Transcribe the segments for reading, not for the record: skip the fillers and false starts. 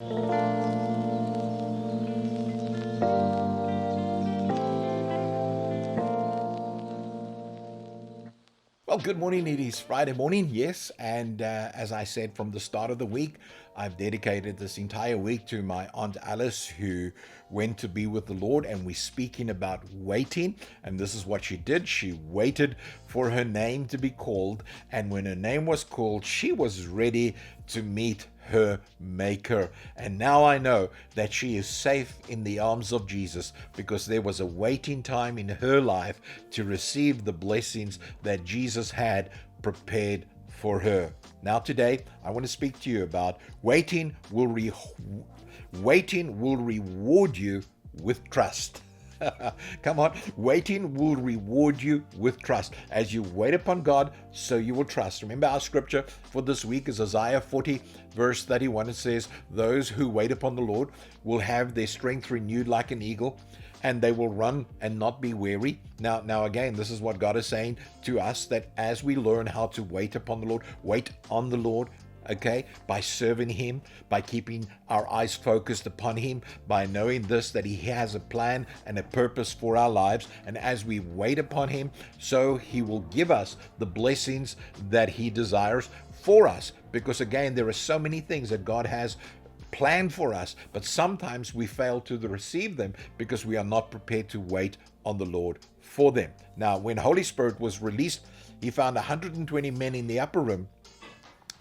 Well, good morning. It is Friday morning, yes. And as I said from the start of the week, I've dedicated this entire week to my Aunt Alice, who went to be with the Lord. And we're speaking about waiting. And this is what she did. She waited for her name to be called. And when her name was called, she was ready to meet her maker. And now I know that she is safe in the arms of Jesus, because there was a waiting time in her life to receive the blessings that Jesus had prepared for her. Now today I want to speak to you about waiting will reward you with trust. Come on, waiting will reward you with trust. As you wait upon God, so you will trust. Remember, our scripture for this week is Isaiah 40, verse 31. It says, "Those who wait upon the Lord will have their strength renewed like an eagle, and they will run and not be weary." Now again, this is what God is saying to us, that as we learn how to wait upon the Lord, wait on the Lord, okay, by serving Him, by keeping our eyes focused upon Him, by knowing this, that He has a plan and a purpose for our lives. And as we wait upon Him, so He will give us the blessings that He desires for us. Because again, there are so many things that God has planned for us, but sometimes we fail to receive them because we are not prepared to wait on the Lord for them. Now, when Holy Spirit was released, He found 120 men in the upper room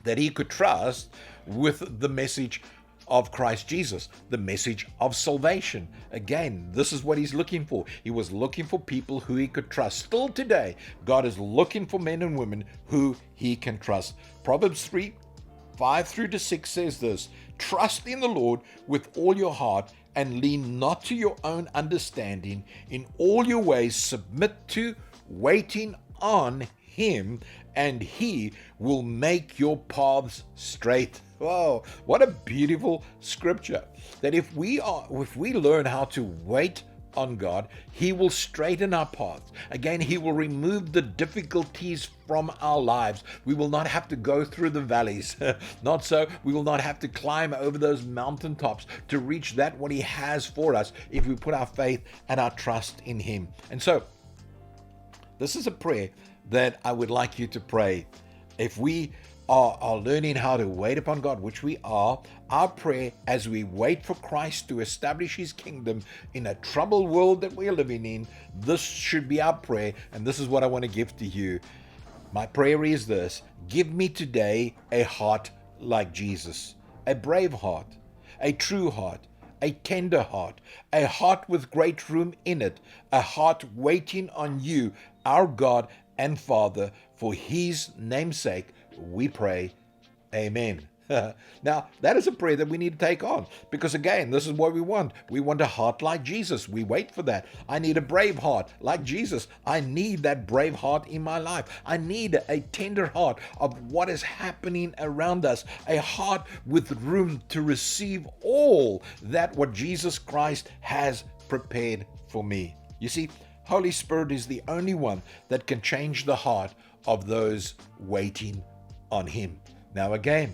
that He could trust with the message of Christ Jesus, the message of salvation. Again, this is what He's looking for. He was looking for people who He could trust. Still today, God is looking for men and women who He can trust. Proverbs 3, 5 through to 6 says this: "Trust in the Lord with all your heart, and lean not to your own understanding. In all your ways submit to waiting on Him, and He will make your paths straight." Whoa, what a beautiful scripture. That if we learn how to wait on God, He will straighten our paths. Again, He will remove the difficulties from our lives. We will not have to go through the valleys. Not so. We will not have to climb over those mountaintops to reach that what He has for us, if we put our faith and our trust in Him. And so, this is a prayer that I would like you to pray. If we are learning how to wait upon God, which we are, our prayer as we wait for Christ to establish His kingdom in a troubled world that we are living in, this should be our prayer, and this is what I want to give to you. My prayer is this: give me today a heart like Jesus, a brave heart, a true heart, a tender heart, a heart with great room in it, a heart waiting on You, our God and Father. For His namesake we pray, amen. Now, that is a prayer that we need to take on, because again, this is what we want. We want a heart like Jesus. We wait for that. I need a brave heart like Jesus. I need that brave heart in my life. I need a tender heart of what is happening around us, a heart with room to receive all that what Jesus Christ has prepared for me. You see, Holy Spirit is the only one that can change the heart of those waiting on Him. Now again,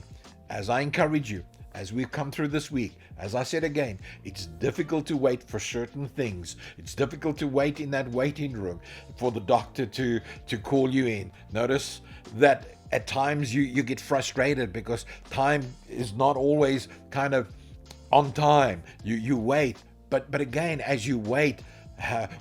as I encourage you, as we've come through this week, as I said again, it's difficult to wait for certain things. It's difficult to wait in that waiting room for the doctor to call you in. Notice that at times you get frustrated because time is not always kind of on time. You wait, but again, as you wait,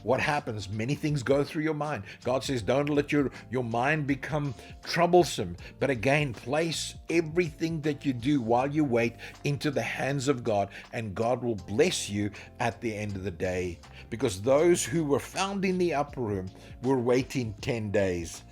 what happens? Many things go through your mind. God says, don't let your mind become troublesome. But again, place everything that you do while you wait into the hands of God, and God will bless you at the end of the day. Because those who were found in the upper room were waiting 10 days.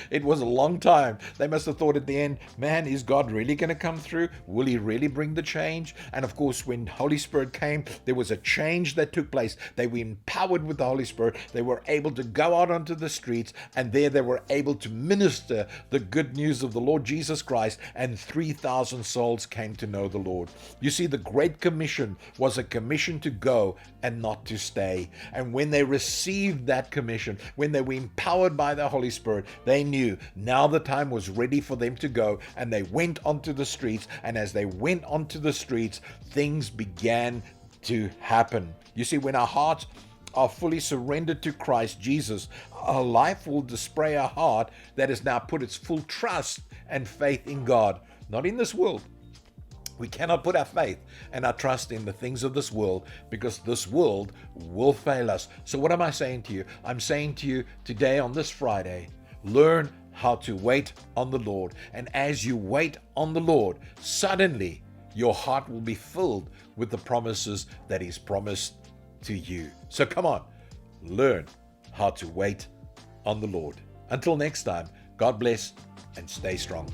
It was a long time. They must have thought at the end, man, is God really going to come through? Will He really bring the change? And of course, when Holy Spirit came, there was a change that took place. They were empowered empowered with the Holy Spirit, they were able to go out onto the streets, and there they were able to minister the good news of the Lord Jesus Christ, and 3,000 souls came to know the Lord. You see, the Great Commission was a commission to go and not to stay. And when they received that commission, when they were empowered by the Holy Spirit, they knew now the time was ready for them to go, and they went onto the streets. And as they went onto the streets, things began to happen. You see, when our hearts are fully surrendered to Christ Jesus, our life will display a heart that has now put its full trust and faith in God, not in this world. We cannot put our faith and our trust in the things of this world, because this world will fail us. So what am I saying to you? I'm saying to you today on this Friday, learn how to wait on the Lord. And as you wait on the Lord, suddenly your heart will be filled with the promises that He's promised to you. So come on, learn how to wait on the Lord. Until next time, God bless and stay strong.